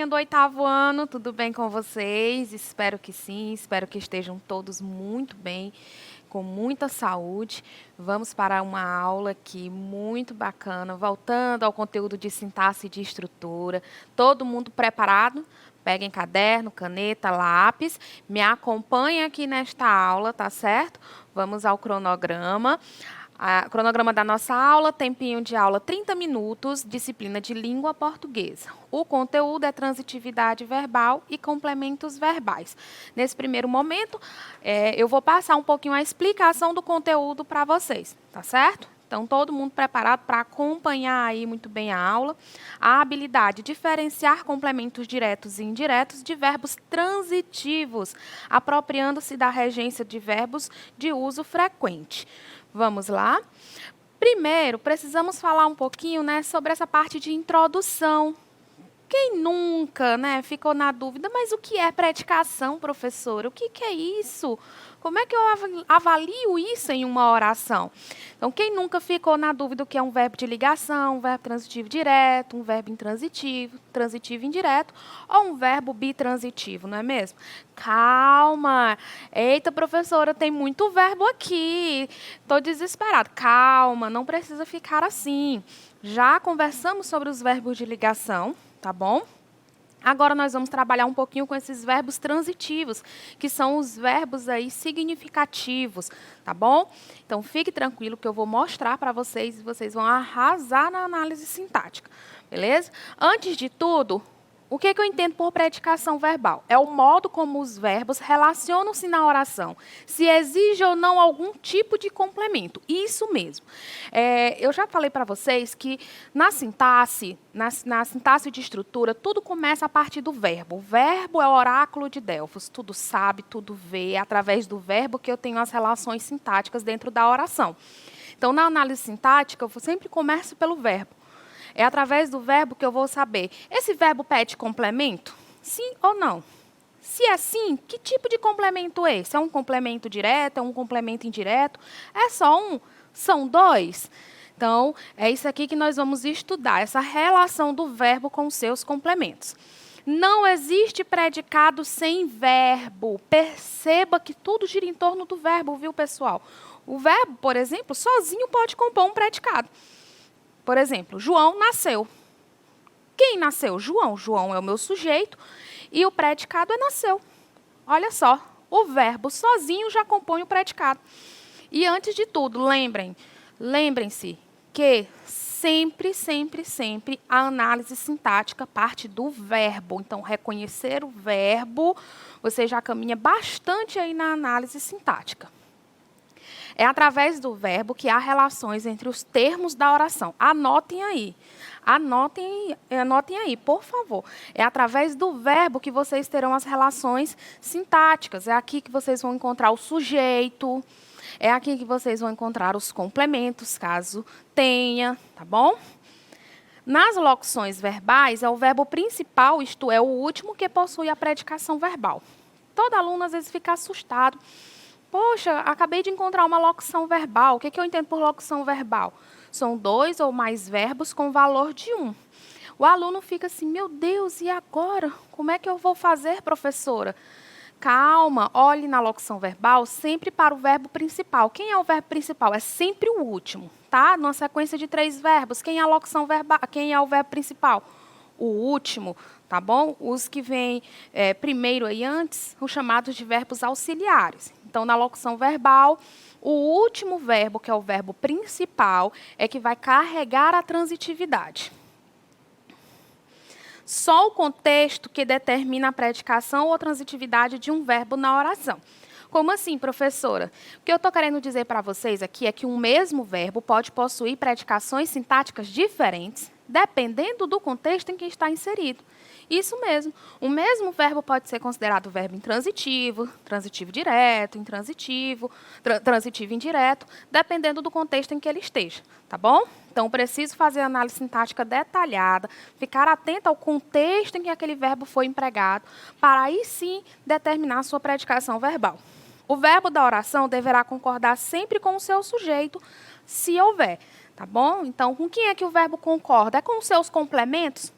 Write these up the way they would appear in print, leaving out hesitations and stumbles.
turminha do 8º ano, tudo bem com vocês? Espero que sim, espero que estejam todos muito bem, com muita saúde. Vamos para uma aula aqui muito bacana, voltando ao conteúdo de sintaxe e de estrutura. Todo mundo preparado? Peguem caderno, caneta, lápis, me acompanhem aqui nesta aula, tá certo? Vamos ao cronograma. O cronograma da nossa aula, tempinho de aula 30 minutos, disciplina de língua portuguesa. O conteúdo é transitividade verbal e complementos verbais. Nesse primeiro momento, eu vou passar um pouquinho a explicação do conteúdo para vocês, tá certo? Então, todo mundo preparado para acompanhar aí muito bem a aula. A habilidade de diferenciar complementos diretos e indiretos de verbos transitivos, apropriando-se da regência de verbos de uso frequente. Vamos lá? Primeiro, precisamos falar um pouquinho, sobre essa parte de introdução. Quem nunca, ficou na dúvida, mas o que é predicação, professora? O que é isso? Como é que eu avalio isso em uma oração? Então, quem nunca ficou na dúvida o que é um verbo de ligação, um verbo transitivo direto, um verbo intransitivo, transitivo indireto, ou um verbo bitransitivo, não é mesmo? Calma! Eita, professora, tem muito verbo aqui. Estou desesperada. Calma, não precisa ficar assim. Já conversamos sobre os verbos de ligação, tá bom? Agora nós vamos trabalhar um pouquinho com esses verbos transitivos, que são os verbos aí significativos, tá bom? Então fique tranquilo que eu vou mostrar para vocês e vocês vão arrasar na análise sintática, beleza? Antes de tudo, o que eu entendo por predicação verbal? É o modo como os verbos relacionam-se na oração, se exige ou não algum tipo de complemento. Isso mesmo. Eu já falei para vocês que na sintaxe de estrutura, tudo começa a partir do verbo. O verbo é o oráculo de Delfos, tudo sabe, tudo vê, é através do verbo que eu tenho as relações sintáticas dentro da oração. Então, na análise sintática, eu sempre começo pelo verbo. É através do verbo que eu vou saber, esse verbo pede complemento? Sim ou não? Se é sim, que tipo de complemento é esse? É um complemento direto? É um complemento indireto? É só um? São dois? Então, é isso aqui que nós vamos estudar, essa relação do verbo com os seus complementos. Não existe predicado sem verbo. Perceba que tudo gira em torno do verbo, viu, pessoal? O verbo, por exemplo, sozinho pode compor um predicado. Por exemplo, João nasceu. Quem nasceu? João. João é o meu sujeito e o predicado é nasceu. Olha só, o verbo sozinho já compõe o predicado. E antes de tudo, lembrem-se que sempre, sempre, sempre a análise sintática parte do verbo. Então, reconhecer o verbo, você já caminha bastante aí na análise sintática. É através do verbo que há relações entre os termos da oração. Anotem aí. Anotem aí, por favor. É através do verbo que vocês terão as relações sintáticas. É aqui que vocês vão encontrar o sujeito. É aqui que vocês vão encontrar os complementos, caso tenha, tá bom? Nas locuções verbais, é o verbo principal, isto é, o último, que possui a predicação verbal. Todo aluno, às vezes, fica assustado. Poxa, acabei de encontrar uma locução verbal. O que eu entendo por locução verbal? São 2 ou mais verbos com valor de 1. O aluno fica assim, meu Deus, e agora? Como é que eu vou fazer, professora? Calma, olhe na locução verbal sempre para o verbo principal. Quem é o verbo principal? É sempre o último, tá? Numa sequência de 3 verbos. Quem é a locução verbal? Quem é o verbo principal? O último, tá bom? Os que vêm primeiro e antes, os chamados de verbos auxiliares. Então, na locução verbal, o último verbo, que é o verbo principal, é que vai carregar a transitividade. Só o contexto que determina a predicação ou transitividade de um verbo na oração. Como assim, professora? O que eu estou querendo dizer para vocês aqui é que um mesmo verbo pode possuir predicações sintáticas diferentes, dependendo do contexto em que está inserido. Isso mesmo. O mesmo verbo pode ser considerado verbo intransitivo, transitivo direto, intransitivo, transitivo indireto, dependendo do contexto em que ele esteja, tá bom? Então, preciso fazer análise sintática detalhada, ficar atento ao contexto em que aquele verbo foi empregado, para aí sim determinar a sua predicação verbal. O verbo da oração deverá concordar sempre com o seu sujeito, se houver, tá bom? Então, com quem é que o verbo concorda? É com os seus complementos?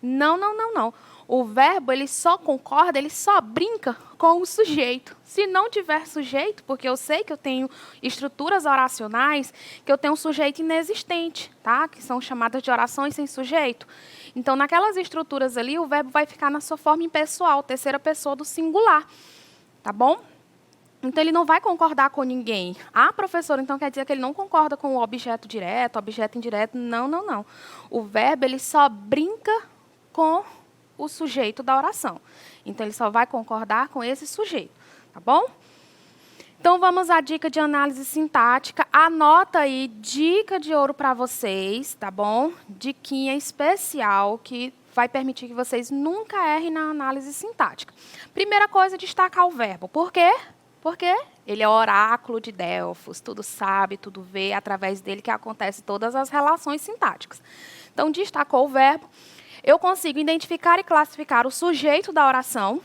Não, não, não, não. O verbo, ele só concorda, ele só brinca com o sujeito. Se não tiver sujeito, porque eu sei que eu tenho estruturas oracionais, que eu tenho um sujeito inexistente, tá? Que são chamadas de orações sem sujeito. Então, naquelas estruturas ali, o verbo vai ficar na sua forma impessoal, terceira pessoa do singular, tá bom? Então, ele não vai concordar com ninguém. Ah, professor, então quer dizer que ele não concorda com o objeto direto, objeto indireto? Não, não, não. O verbo, ele só brinca com o sujeito da oração. Então, ele só vai concordar com esse sujeito, tá bom? Então, vamos à dica de análise sintática. Anota aí, dica de ouro para vocês, tá bom? Diquinha especial que vai permitir que vocês nunca errem na análise sintática. Primeira coisa, destacar o verbo. Por quê? Porque ele é o oráculo de Delfos, tudo sabe, tudo vê, através dele que acontecem todas as relações sintáticas. Então, destacou o verbo. Eu consigo identificar e classificar o sujeito da oração.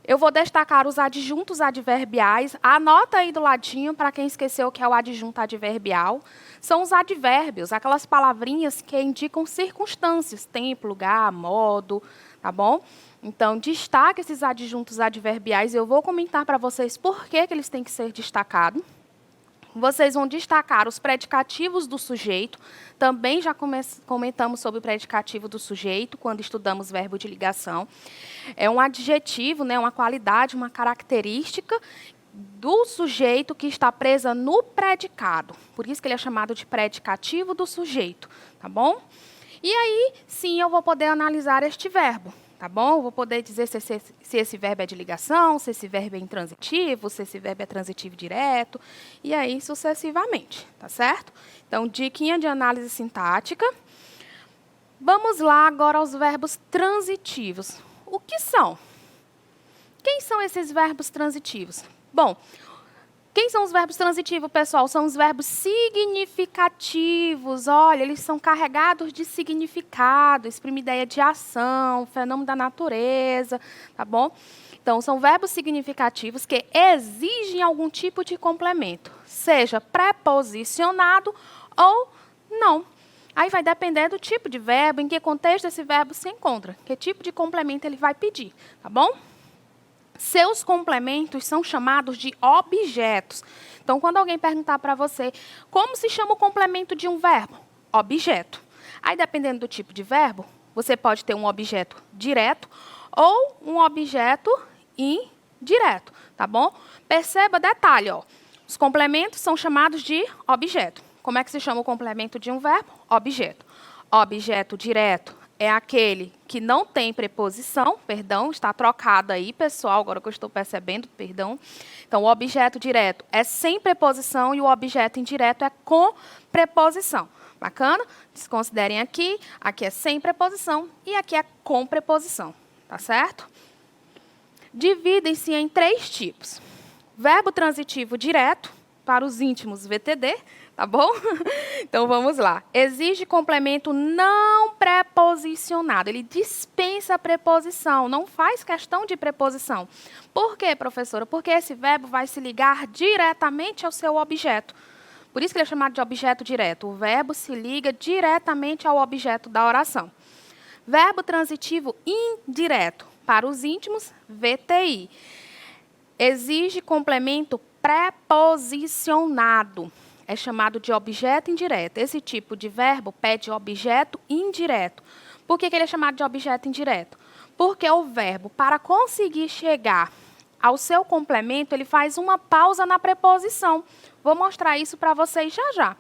Eu vou destacar os adjuntos adverbiais. Anota aí do ladinho, para quem esqueceu o que é o adjunto adverbial. São os advérbios, aquelas palavrinhas que indicam circunstâncias, tempo, lugar, modo, tá bom? Então, destaque esses adjuntos adverbiais. Eu vou comentar para vocês por que eles têm que ser destacados. Vocês vão destacar os predicativos do sujeito. Também já comentamos sobre o predicativo do sujeito, quando estudamos verbo de ligação. É um adjetivo, né, uma qualidade, uma característica do sujeito que está presa no predicado. Por isso que ele é chamado de predicativo do sujeito, tá bom? E aí, sim, eu vou poder analisar este verbo. Tá bom? Vou poder dizer se esse verbo é de ligação, se esse verbo é intransitivo, se esse verbo é transitivo direto, e aí sucessivamente, tá certo? Então, diquinha de análise sintática. Vamos lá agora aos verbos transitivos. O que são? Quem são esses verbos transitivos? Bom, quem são os verbos transitivos, pessoal? São os verbos significativos. Olha, eles são carregados de significado, exprime ideia de ação, fenômeno da natureza, tá bom? Então, são verbos significativos que exigem algum tipo de complemento, seja preposicionado ou não. Aí vai depender do tipo de verbo, em que contexto esse verbo se encontra, que tipo de complemento ele vai pedir, tá bom? Seus complementos são chamados de objetos. Então, quando alguém perguntar para você, como se chama o complemento de um verbo? Objeto. Aí, dependendo do tipo de verbo, você pode ter um objeto direto ou um objeto indireto, tá bom? Perceba, detalhe, ó. Os complementos são chamados de objeto. Como é que se chama o complemento de um verbo? Objeto. Objeto direto é aquele que não tem preposição, perdão, está trocado aí, pessoal, agora que eu estou percebendo, perdão. Então, o objeto direto é sem preposição e o objeto indireto é com preposição. Bacana? Desconsiderem aqui, aqui é sem preposição e aqui é com preposição, tá certo? Dividem-se em 3 tipos. Verbo transitivo direto, para os íntimos VTD, tá bom? Então, vamos lá. Exige complemento não preposicionado. Ele dispensa a preposição, não faz questão de preposição. Por quê, professora? Porque esse verbo vai se ligar diretamente ao seu objeto. Por isso que ele é chamado de objeto direto. O verbo se liga diretamente ao objeto da oração. Verbo transitivo indireto, para os íntimos, VTI. Exige complemento preposicionado. É chamado de objeto indireto. Esse tipo de verbo pede objeto indireto. Por que ele é chamado de objeto indireto? Porque o verbo, para conseguir chegar ao seu complemento, ele faz uma pausa na preposição. Vou mostrar isso para vocês já já.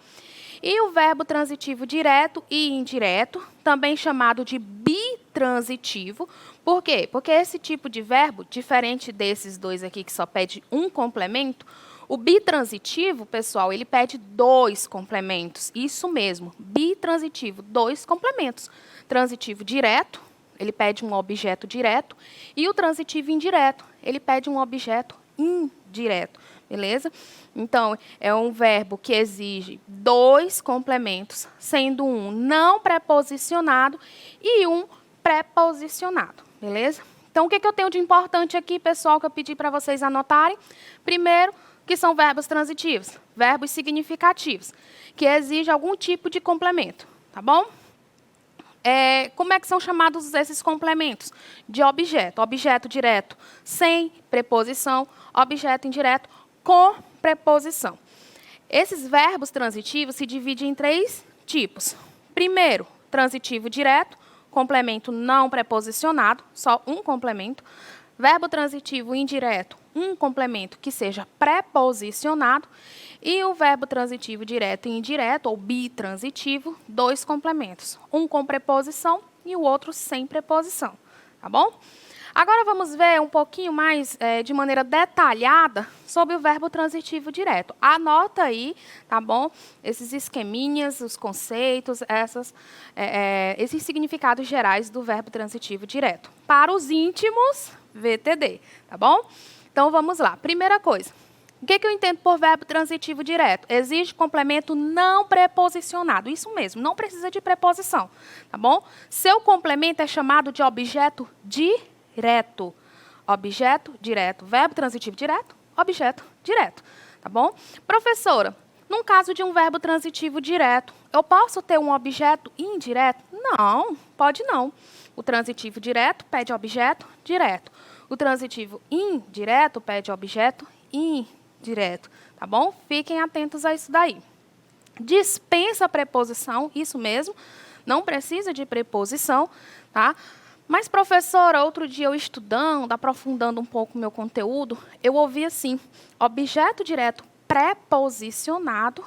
E o verbo transitivo direto e indireto, também chamado de bitransitivo. Por quê? Porque esse tipo de verbo, diferente desses dois aqui que só pede um complemento, o bitransitivo, pessoal, ele pede 2 complementos. Isso mesmo, bitransitivo, 2 complementos. Transitivo direto, ele pede um objeto direto, e o transitivo indireto, ele pede um objeto indireto. Beleza? Então, é um verbo que exige 2 complementos, sendo um não preposicionado e um preposicionado. Beleza? Então, o que eu tenho de importante aqui, pessoal, que eu pedi para vocês anotarem? Primeiro, que são verbos transitivos, verbos significativos, que exigem algum tipo de complemento. Tá bom? como é que são chamados esses complementos? De objeto. Objeto direto sem preposição, objeto indireto com preposição. Esses verbos transitivos se dividem em 3 tipos. Primeiro, transitivo direto, complemento não preposicionado, só um complemento. Verbo transitivo indireto, um complemento que seja preposicionado. E o verbo transitivo direto e indireto, ou bitransitivo, 2 complementos. Um com preposição e o outro sem preposição. Tá bom? Agora vamos ver um pouquinho mais, de maneira detalhada, sobre o verbo transitivo direto. Anota aí, tá bom? Esses esqueminhas, os conceitos, esses significados gerais do verbo transitivo direto. Para os íntimos, VTD, tá bom? Então vamos lá. Primeira coisa. O que eu entendo por verbo transitivo direto? Exige complemento não preposicionado. Isso mesmo, não precisa de preposição, tá bom? Seu complemento é chamado de objeto direto. Objeto direto. Verbo transitivo direto, objeto direto, tá bom? Professora, num caso de um verbo transitivo direto, eu posso ter um objeto indireto? Não, pode não. O transitivo direto pede objeto direto. O transitivo indireto pede objeto indireto, tá bom? Fiquem atentos a isso daí. Dispensa preposição, isso mesmo, não precisa de preposição, tá? Mas, professora, outro dia eu estudando, aprofundando um pouco o meu conteúdo, eu ouvi assim, objeto direto preposicionado,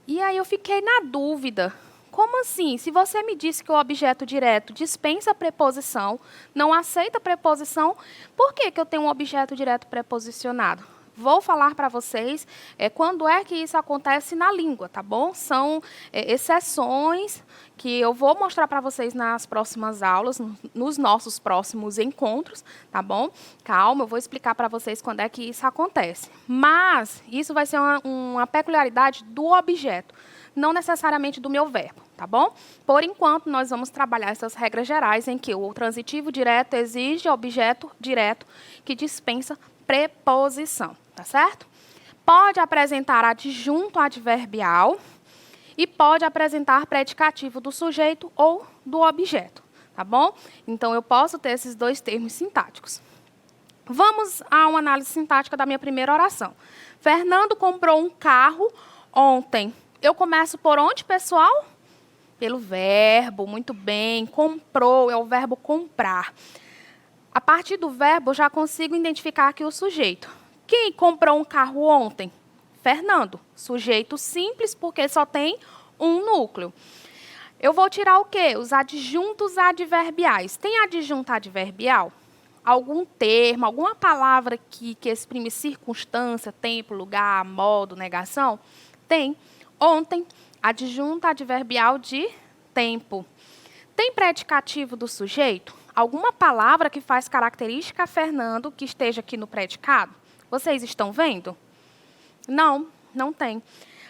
e aí eu fiquei na dúvida. Como assim? Se você me disse que o objeto direto dispensa a preposição, não aceita a preposição, por que eu tenho um objeto direto preposicionado? Vou falar para vocês quando é que isso acontece na língua, tá bom? São exceções que eu vou mostrar para vocês nas próximas aulas, nos nossos próximos encontros, tá bom? Calma, eu vou explicar para vocês quando é que isso acontece. Mas isso vai ser uma peculiaridade do objeto, não necessariamente do meu verbo, tá bom? Por enquanto, nós vamos trabalhar essas regras gerais em que o transitivo direto exige objeto direto que dispensa preposição, tá certo? Pode apresentar adjunto adverbial e pode apresentar predicativo do sujeito ou do objeto, tá bom? Então, eu posso ter esses 2 termos sintáticos. Vamos a uma análise sintática da minha primeira oração. Fernando comprou um carro ontem. Eu começo por onde, pessoal? Pelo verbo, muito bem. Comprou é o verbo comprar. A partir do verbo, eu já consigo identificar aqui o sujeito. Quem comprou um carro ontem? Fernando. Sujeito simples, porque só tem um núcleo. Eu vou tirar o quê? Os adjuntos adverbiais. Tem adjunto adverbial? Algum termo, alguma palavra que exprime circunstância, tempo, lugar, modo, negação? Tem. Ontem, adjunto adverbial de tempo. Tem predicativo do sujeito? Alguma palavra que faz característica a Fernando que esteja aqui no predicado? Vocês estão vendo? Não, não tem.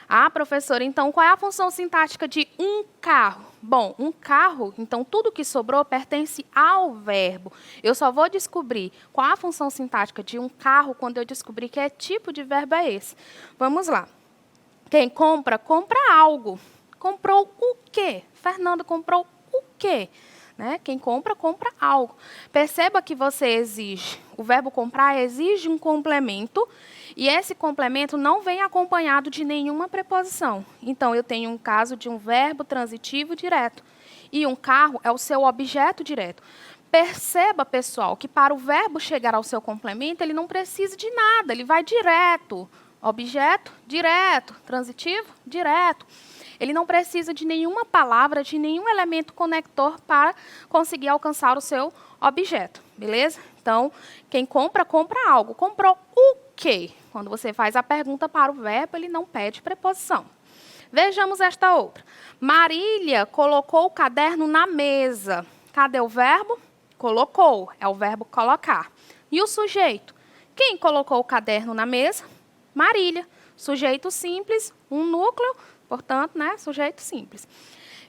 Ah, professora, então qual é a função sintática de um carro? Bom, um carro, então tudo que sobrou pertence ao verbo. Eu só vou descobrir qual é a função sintática de um carro quando eu descobrir que tipo de verbo é esse. Vamos lá. Quem compra, compra algo. Comprou o quê? Fernando comprou o quê? Né? Quem compra, compra algo. Perceba que você exige, o verbo comprar exige um complemento, e esse complemento não vem acompanhado de nenhuma preposição. Então, eu tenho um caso de um verbo transitivo direto, e um carro é o seu objeto direto. Perceba, pessoal, que para o verbo chegar ao seu complemento, ele não precisa de nada, ele vai direto. Objeto, direto. Transitivo, direto. Ele não precisa de nenhuma palavra, de nenhum elemento conector para conseguir alcançar o seu objeto, beleza? Então, quem compra, compra algo. Comprou o quê? Quando você faz a pergunta para o verbo, ele não pede preposição. Vejamos esta outra. Marília colocou o caderno na mesa. Cadê o verbo? Colocou, é o verbo colocar. E o sujeito? Quem colocou o caderno na mesa? Marília. Sujeito simples, um núcleo, portanto, né, sujeito simples.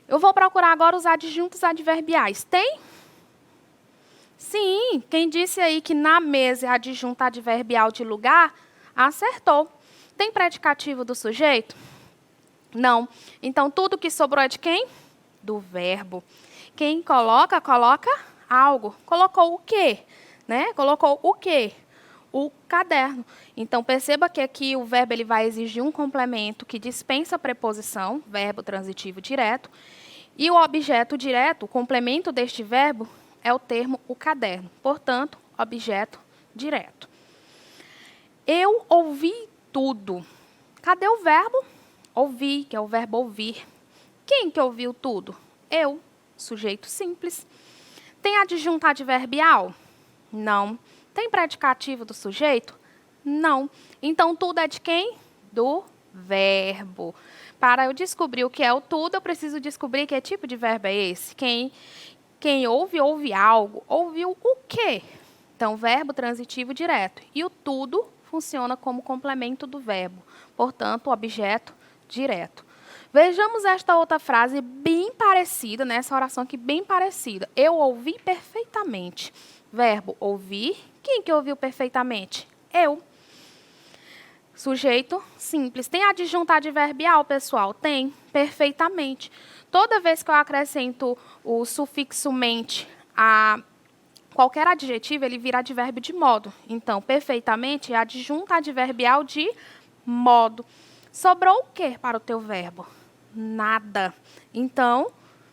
Eu vou procurar agora os adjuntos adverbiais. Tem? Sim, quem disse aí que na mesa é adjunto adverbial de lugar, acertou. Tem predicativo do sujeito? Não. Então, tudo que sobrou é de quem? do verbo. Quem coloca, coloca algo. Colocou o quê? Né? Colocou o quê? O caderno. Então, perceba que aqui o verbo ele vai exigir um complemento que dispensa a preposição, verbo transitivo direto, e o objeto direto, o complemento deste verbo, é o termo o caderno. Portanto, objeto direto. Eu ouvi tudo. Cadê o verbo? Ouvir, que é o verbo ouvir. Quem que ouviu tudo? Eu, sujeito simples. Tem adjunto adverbial? Não. Tem predicativo do sujeito? Não. Então, tudo é de quem? Do verbo. Para eu descobrir o que é o tudo, eu preciso descobrir que tipo de verbo é esse. Quem ouve, ouve algo. Ouviu o quê? Então, verbo transitivo direto. E o tudo funciona como complemento do verbo. Portanto, objeto direto. Vejamos esta outra frase bem parecida, nessa oração aqui bem parecida. Eu ouvi perfeitamente. Verbo ouvir. Quem que ouviu perfeitamente? Eu. Sujeito simples. Tem adjunto adverbial, pessoal? Tem. Perfeitamente. Toda vez que eu acrescento o sufixo mente a qualquer adjetivo, ele vira advérbio de modo. Então, perfeitamente é adjunto adverbial de modo. Sobrou o que para o teu verbo? Nada. Então,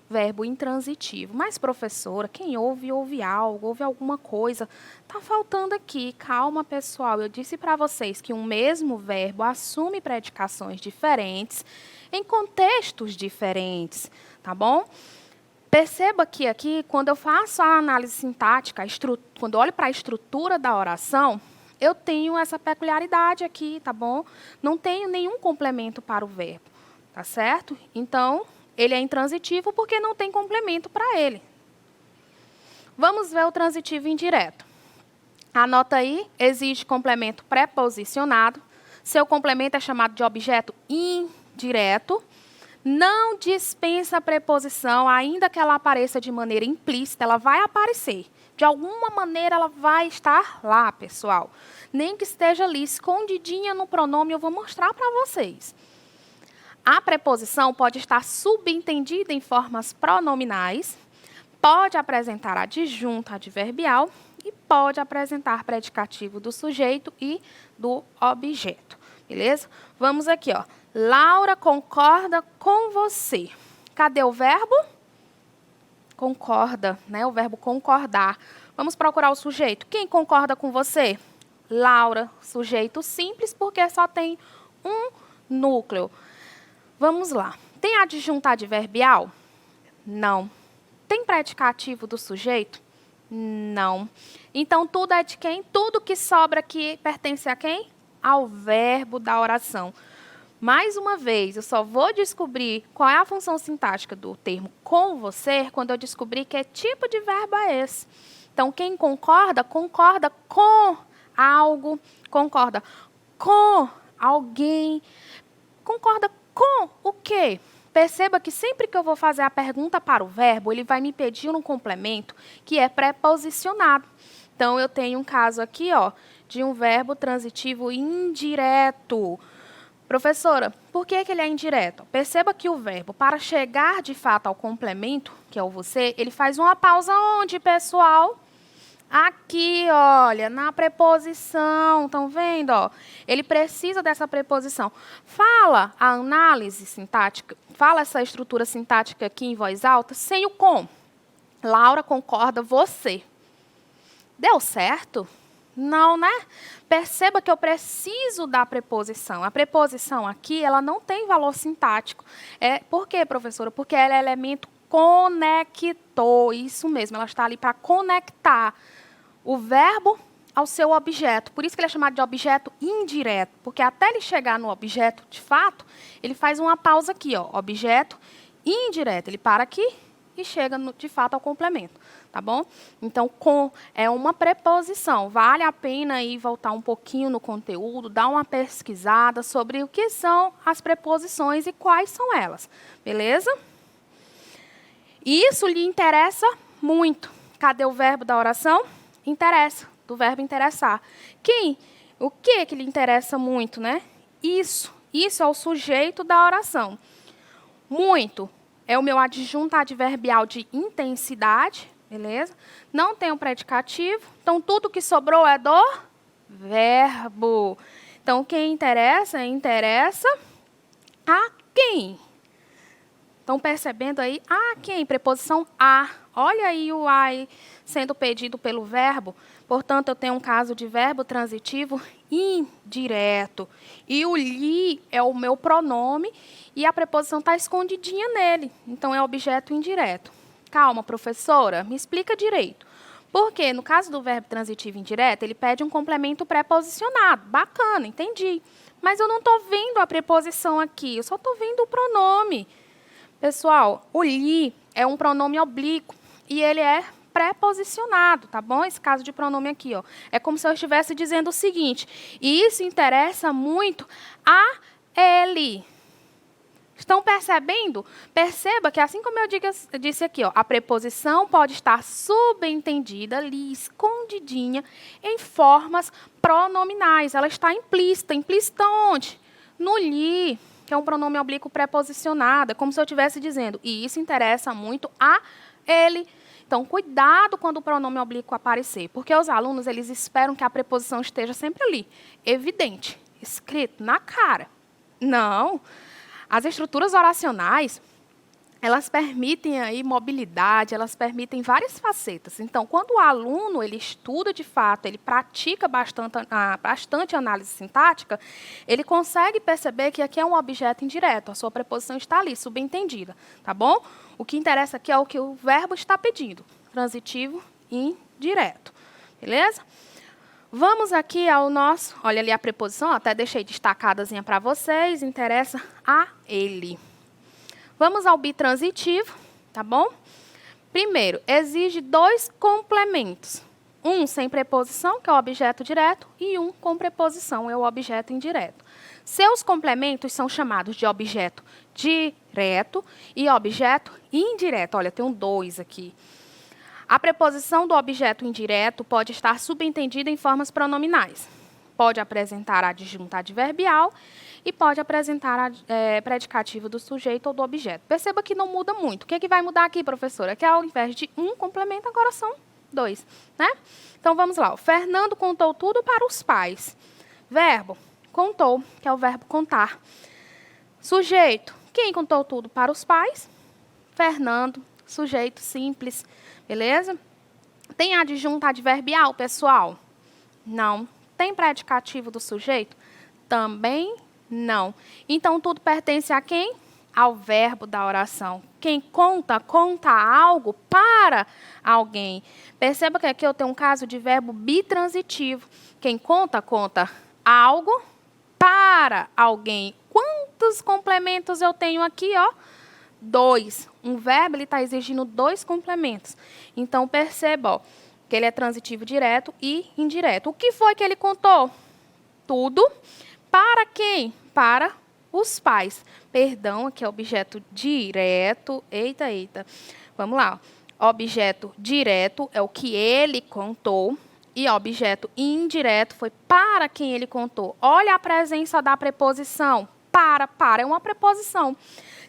verbo intransitivo. Mas, professora, quem ouve, ouve algo, ouve alguma coisa. Está faltando aqui. Calma, pessoal. Eu disse para vocês que um mesmo verbo assume predicações diferentes em contextos diferentes, tá bom? Perceba que aqui, quando eu faço a análise sintática, quando eu olho para a estrutura da oração, eu tenho essa peculiaridade aqui, tá bom? Não tenho nenhum complemento para o verbo, tá certo? Então, ele é intransitivo porque não tem complemento para ele. Vamos ver o transitivo indireto. Anota aí, existe complemento preposicionado. Seu complemento é chamado de objeto indireto. Não dispensa a preposição, ainda que ela apareça de maneira implícita, ela vai aparecer. De alguma maneira, ela vai estar lá, pessoal. Nem que esteja ali, escondidinha no pronome, eu vou mostrar para vocês. A preposição pode estar subentendida em formas pronominais, pode apresentar adjunto adverbial e pode apresentar predicativo do sujeito e do objeto. Beleza? Vamos aqui, ó. Laura concorda com você. Cadê o verbo? Concorda, né? O verbo concordar. Vamos procurar o sujeito. Quem concorda com você? Laura, sujeito simples, porque só tem um núcleo. Vamos lá. Tem adjunto adverbial? Não. Tem predicativo do sujeito? Não. Então, tudo é de quem? Tudo que sobra aqui pertence a quem? Ao verbo da oração. Mais uma vez, eu só vou descobrir qual é a função sintática do termo com você quando eu descobrir que tipo de verbo é esse. Então, quem concorda, concorda com algo, concorda com alguém, concorda com o quê? Perceba que sempre que eu vou fazer a pergunta para o verbo, ele vai me pedir um complemento que é preposicionado. Então, eu tenho um caso aqui, ó, de um verbo transitivo indireto. Professora, por que ele é indireto? Perceba que o verbo, para chegar de fato ao complemento, que é o você, ele faz uma pausa onde, pessoal? Aqui, olha, na preposição, estão vendo? Ó? Ele precisa dessa preposição. Fala a análise sintática, fala essa estrutura sintática aqui em voz alta, sem o com. Laura concorda, você. Deu certo? Não, né? Perceba que eu preciso da preposição. A preposição aqui, ela não tem valor sintático. Por quê, professora? Porque ela é elemento conector. Isso mesmo, ela está ali para conectar o verbo ao seu objeto. Por isso que ele é chamado de objeto indireto. Porque até ele chegar no objeto, de fato, ele faz uma pausa aqui, ó, objeto indireto. Ele para aqui e chega, de fato, ao complemento. Tá bom? Então, com é uma preposição. Vale a pena ir voltar um pouquinho no conteúdo, dar uma pesquisada sobre o que são as preposições e quais são elas. Beleza? Isso lhe interessa muito. Cadê o verbo da oração? Interessa, do verbo interessar. O que lhe interessa muito, né? Isso é o sujeito da oração. Muito. é o meu adjunto adverbial de intensidade, beleza? Não tem o predicativo, então tudo que sobrou é do verbo. Então, quem interessa, interessa a quem? Estão percebendo aí? A quem? Preposição a. Olha aí o a sendo pedido pelo verbo. Portanto, eu tenho um caso de verbo transitivo indireto. E o lhe é o meu pronome e a preposição está escondidinha nele. Então, é objeto indireto. Calma, professora, me explica direito. Porque, no caso do verbo transitivo indireto, ele pede um complemento preposicionado. Bacana, entendi. Mas eu não estou vendo a preposição aqui, eu só estou vendo o pronome. Pessoal, o lhe é um pronome oblíquo e ele é preposicionado, tá bom? Esse caso de pronome aqui, ó, é como se eu estivesse dizendo o seguinte, e isso interessa muito a ele. Estão percebendo? Perceba que, assim como eu disse aqui, ó, a preposição pode estar subentendida, ali, escondidinha, em formas pronominais. Ela está implícita. Implícita onde? No lhe, que é um pronome oblíquo preposicionado. É como se eu estivesse dizendo, e isso interessa muito a ele. Então, cuidado quando o pronome oblíquo aparecer, porque os alunos eles esperam que a preposição esteja sempre ali, evidente, escrito na cara. Não. As estruturas oracionais, elas permitem aí mobilidade, elas permitem várias facetas. Então, quando o aluno ele estuda de fato, ele pratica bastante análise sintática, ele consegue perceber que aqui é um objeto indireto, a sua preposição está ali, subentendida, tá bom? O que interessa aqui é o que o verbo está pedindo, transitivo e indireto, beleza? Vamos aqui ao nosso, olha ali a preposição, até deixei destacadazinha para vocês, interessa a ele. Vamos ao bitransitivo, tá bom? Primeiro, exige 2 complementos. Um sem preposição, que é o objeto direto, e um com preposição, é o objeto indireto. Seus complementos são chamados de objeto direto e objeto indireto. Olha, tem 2 aqui. A preposição do objeto indireto pode estar subentendida em formas pronominais. Pode apresentar adjunto adverbial e pode apresentar predicativo do sujeito ou do objeto. Perceba que não muda muito. O que é que vai mudar aqui, professora? Que ao invés de um complemento, agora são 2. Né? Então, vamos lá. O Fernando contou tudo para os pais. Verbo, contou, que é o verbo contar. Sujeito, quem contou tudo para os pais? Fernando, sujeito simples. Beleza? Tem adjunto adverbial, pessoal? Não. Tem predicativo do sujeito? Também não. Então, tudo pertence a quem? Ao verbo da oração. Quem conta, conta algo para alguém. Perceba que aqui eu tenho um caso de verbo bitransitivo. Quem conta, conta algo para alguém. Quantos complementos eu tenho aqui, ó? 2. Um verbo está exigindo 2 complementos. Então, perceba ó, que ele é transitivo direto e indireto. O que foi que ele contou? Tudo. Para quem? Para os pais. Perdão, aqui é objeto direto. Eita, eita. Vamos lá. Objeto direto é o que ele contou. E objeto indireto foi para quem ele contou. Olha a presença da preposição. Para é uma preposição.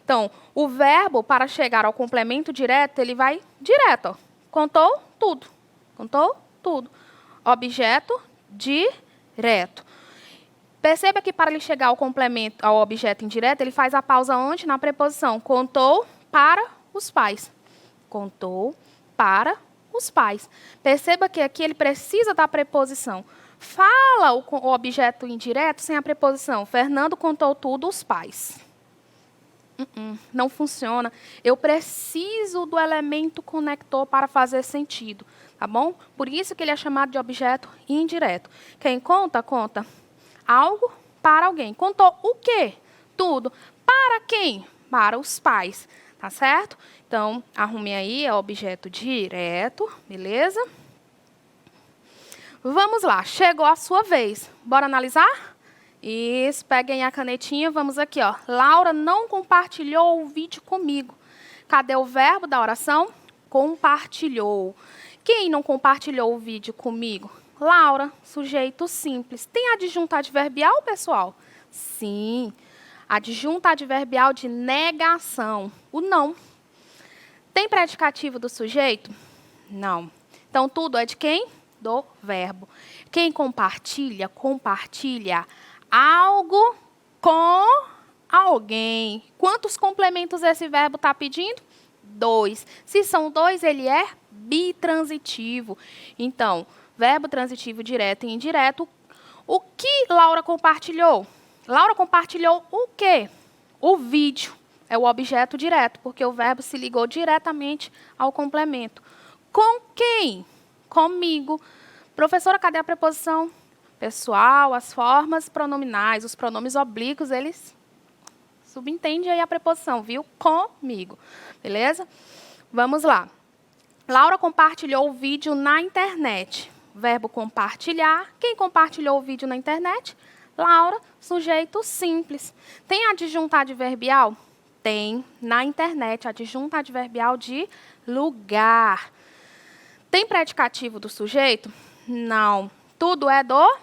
Então, o verbo, para chegar ao complemento direto, ele vai direto. Ó. Contou tudo. Contou tudo. Objeto direto. Perceba que para ele chegar ao complemento, ao objeto indireto, ele faz a pausa onde? Na preposição. Contou para os pais. Contou para os pais. Perceba que aqui ele precisa da preposição. Fala o objeto indireto sem a preposição. Fernando contou tudo aos pais. Não funciona. Eu preciso do elemento conector para fazer sentido, tá bom? Por isso que ele é chamado de objeto indireto. Quem conta, conta algo para alguém. Contou o quê? Tudo. Para quem? Para os pais, tá certo? Então, arrume aí, é objeto direto, beleza? Vamos lá, chegou a sua vez. Bora analisar? Isso, peguem a canetinha, vamos aqui, ó. Laura não compartilhou o vídeo comigo. Cadê o verbo da oração? Compartilhou. Quem não compartilhou o vídeo comigo? Laura, sujeito simples. Tem adjunto adverbial, pessoal? Sim. Adjunto adverbial de negação. O não. Tem predicativo do sujeito? Não. Então, tudo é de quem? Do verbo. Quem compartilha, compartilha algo com alguém. Quantos complementos esse verbo está pedindo? 2. Se são 2, ele é bitransitivo. Então, verbo transitivo direto e indireto. O que Laura compartilhou? Laura compartilhou o quê? O vídeo. É o objeto direto, porque o verbo se ligou diretamente ao complemento. Com quem? Comigo. Professora, cadê a preposição? Pessoal, as formas pronominais, os pronomes oblíquos, eles subentendem aí a preposição, viu? Comigo. Beleza? Vamos lá. Laura compartilhou o vídeo na internet. Verbo compartilhar. Quem compartilhou o vídeo na internet? Laura, sujeito simples. Tem adjunto adverbial? Tem. Na internet, adjunto adverbial de lugar. Tem predicativo do sujeito? Não. Tudo é do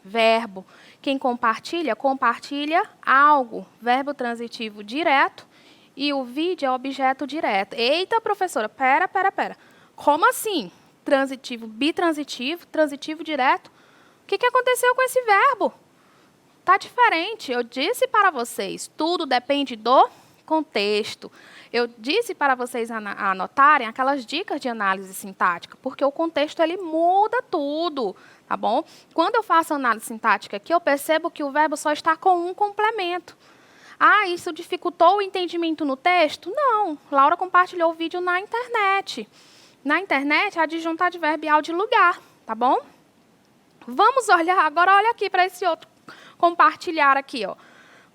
verbo. Quem compartilha, compartilha algo. Verbo transitivo direto e o vídeo é objeto direto. Eita, professora, pera. Como assim? Transitivo, bitransitivo, transitivo direto? O que aconteceu com esse verbo? Está diferente. Eu disse para vocês, tudo depende do contexto. Eu disse para vocês anotarem aquelas dicas de análise sintática, porque o contexto ele muda tudo, tá bom? Quando eu faço análise sintática aqui, eu percebo que o verbo só está com um complemento. Ah, isso dificultou o entendimento no texto? Não. Laura compartilhou o vídeo na internet. Na internet, adjunto adverbial de lugar, tá bom? Vamos olhar, agora olha aqui para esse outro compartilhar aqui, ó.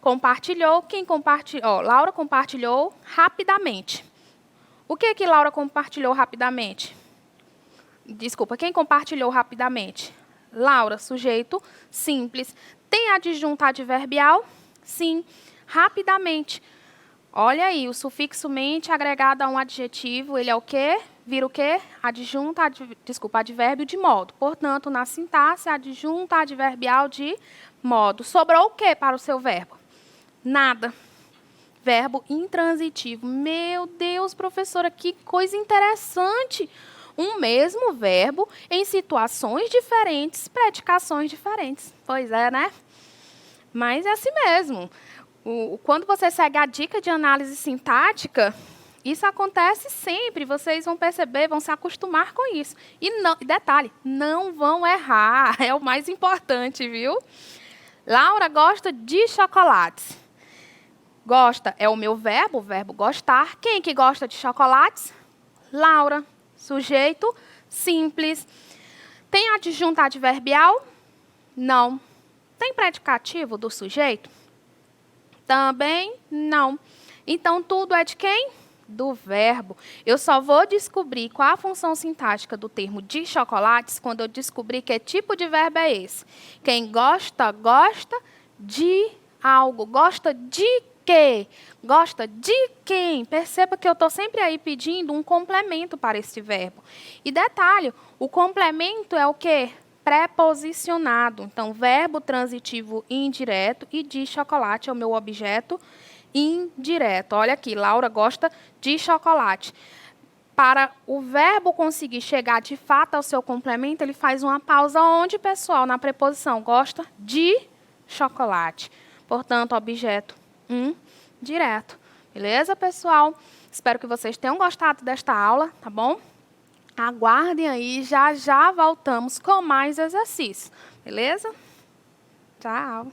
Compartilhou, quem compartilhou? Laura compartilhou rapidamente. O que Laura compartilhou rapidamente? Desculpa, quem compartilhou rapidamente? Laura, sujeito simples. Tem adjunto adverbial? Sim, rapidamente. Olha aí, o sufixo mente agregado a um adjetivo, ele é o quê? Vira o quê? Adjunto, advérbio de modo. Portanto, na sintaxe, adjunto adverbial de modo. Sobrou o quê para o seu verbo? Nada. Verbo intransitivo. Meu Deus, professora, que coisa interessante. Um mesmo verbo em situações diferentes, predicações diferentes. Pois é, né? Mas é assim mesmo. Quando você segue a dica de análise sintática, isso acontece sempre. Vocês vão perceber, vão se acostumar com isso. E não, detalhe, não vão errar. É o mais importante, viu? Laura gosta de chocolates. Gosta é o meu verbo, o verbo gostar. Quem que gosta de chocolates? Laura, sujeito simples. Tem adjunto adverbial? Não. Tem predicativo do sujeito? Também não. Então, tudo é de quem? Do verbo. Eu só vou descobrir qual a função sintática do termo de chocolates quando eu descobrir que tipo de verbo é esse. Quem gosta, gosta de algo. Gosta de quê? Gosta de quem? Perceba que eu estou sempre aí pedindo um complemento para esse verbo. E detalhe, o complemento é o quê? Preposicionado. Então, verbo transitivo indireto e de chocolate é o meu objeto indireto. Olha aqui, Laura gosta de chocolate. Para o verbo conseguir chegar de fato ao seu complemento, ele faz uma pausa onde, pessoal? Na preposição gosta de chocolate. Portanto, objeto direto. Beleza, pessoal? Espero que vocês tenham gostado desta aula, tá bom? Aguardem aí, já voltamos com mais exercícios. Beleza? Tchau!